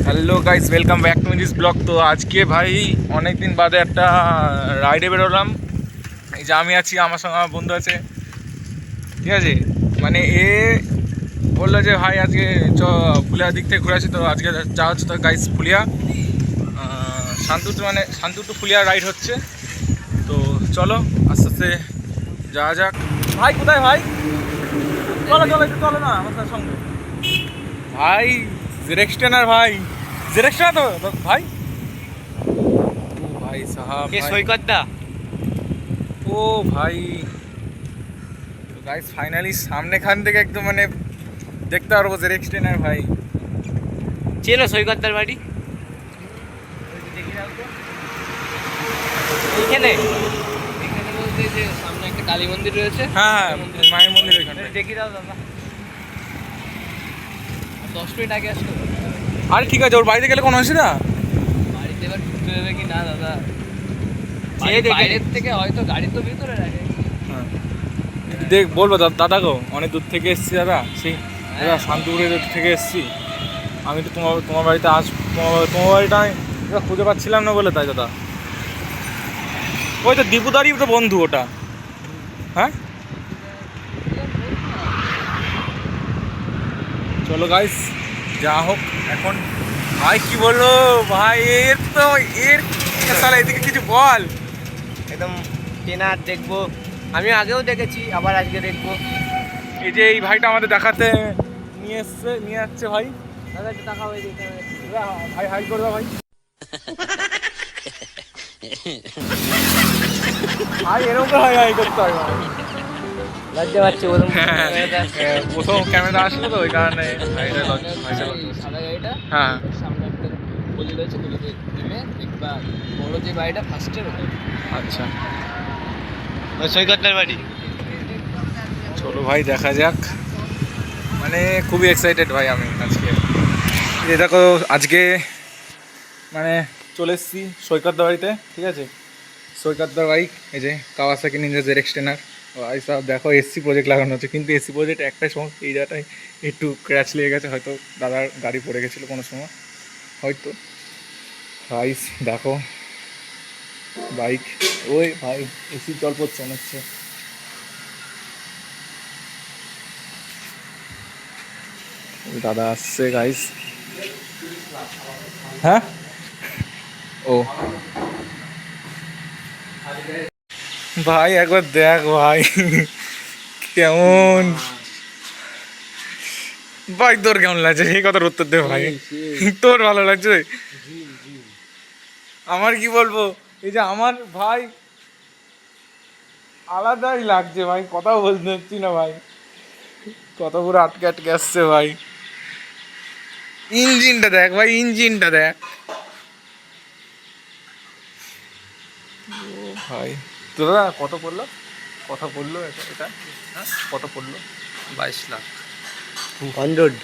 Hello guys, welcome back to this blog. তো আজকে ভাই অনেক দিন বাদে একটা রাইডে বেরোলাম। এই যে আমি আছি, আমার সঙ্গে আমার বন্ধু আছে, ঠিক আছে। মানে এ বললো যে ভাই আজকে ফুলিয়ার দিক থেকে ঘুরে আসি। তো আজকে যা হচ্ছে তো গাইস ফুলিয়া শান্তু টু ফুলিয়া রাইড হচ্ছে। তো চলো আস্তে আস্তে যাওয়া যাক। ভাই কোথায় ভাই? চলো চলো একটু চলো না আমার সঙ্গে। ভাই জেরেক্স টেনার, ভাই জেরেক্স টেনার তো ভাই। ও ভাই সাহাব, কে সৈকত দা? ও ভাই গাইস ফাইনালি সামনেখান থেকে একদম মানে দেখতে পারবো জেরেক্স টেনার ভাই। চেনো সৈকত দার বাড়ি? এইখানে এখানে বলতে যে সামনে একটা কালী মন্দির রয়েছে। হ্যাঁ মায়ের মন্দির ওইখানে। দেখি দাও দাদা, 10 মিনিট আগে আসলো। আরে ঠিক আছে, ওর বাড়িতে গেলে কোনো অসুবিধা? বাড়িতে এবার ঢুকতে দেবে কি না দাদা? যেয়ে দেখে বাইরের থেকে হয়তো গাড়ি তো ভিতরে রাখে। হ্যাঁ দেখ, বলবো দাদা গো অনেক দূর থেকে এসছি দাদা, সেই দাদা শান্তিপুরের থেকে এসছি আমি। তো তোমার বাড়িতে তোমার বাড়িটা আমি খুঁজে পাচ্ছিলাম না বলে তাই দাদা। ওই তো দীপুদারই তো বন্ধু ওটা। হ্যাঁ চলো গাইস যা হোক এখন। ভাই কি বললো ভাই, এর সালা এদিকে কিছু বল। একদম ট্রেনার দেখবো, আমি আগেও দেখেছি, আবার আজকে দেখবো। এই যে এই ভাইটা আমাদের দেখাতে নিয়ে যাচ্ছে ভাই। দাদা একটু টাকা হয়ে যেতে ভাই হাই করবে ভাই। ভাই এরকম করে হাই করতে হয় ভাই। লজ্জা পাচ্ছে বলুন। প্রথম ক্যামেরা আসলো তো ওই কারণে সাদা গাড়িটা, হ্যাঁ সামনে একটা গলি রয়েছে, গলিতে নেমে দেখবা বড় যে বাড়িটা ফার্স্টের ওখানে। আচ্ছা সৈকতের বাড়ি। চলো ভাই দেখা যাক। মানে খুবই এক্সাইটেড ভাই আমি আজকে। এই দেখো আজকে মানে চলে এসেছি সৈকতদার বাড়িতে, ঠিক আছে। সৈকতদার বাইক, এই যে কাওয়াসাকি নিনজা জেরেক্স টেনার। ভাই সব দেখো এসি প্রজেক্ট লাগানো হচ্ছে, কিন্তু এসি প্রজেক্ট একটাই সমস্যা, এই জায়গাটায় একটু ক্র্যাচ লেগে গেছে, হয়তো দাদার গাড়ি পড়ে গেছিলো কোনো সময় হয়তো। ভাই দেখো বাইক, ওই ভাই এসি জল পড়ছে মনে হচ্ছে। দাদা আসছে গাইস। হ্যাঁ ও ভাই একবার দেখ ভাই কেমন। ভাই তোর কেমন লাগছে সেই কথার উত্তর দে ভাই। তোর ভালো লাগছে? আমার কি বলবো, এই যে আমার ভাই আলাদাই লাগছে ভাই, কথাও বলতে পারছি না ভাই, কত পুরো আটকে আটকে আসছে ভাই। ইঞ্জিনটা দেখ ভাই, ইঞ্জিনটা দেখ ভাই। তো দাদা কত পড়লো, এটা হ্যাঁ কত পড়লো? 22 লাখ 100।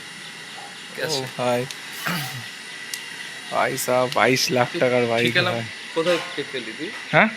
ও ভাই ভাই সাহ 22 লাখ টাকার বাইক ভাই। কোথায় পেলি তুই? হ্যাঁ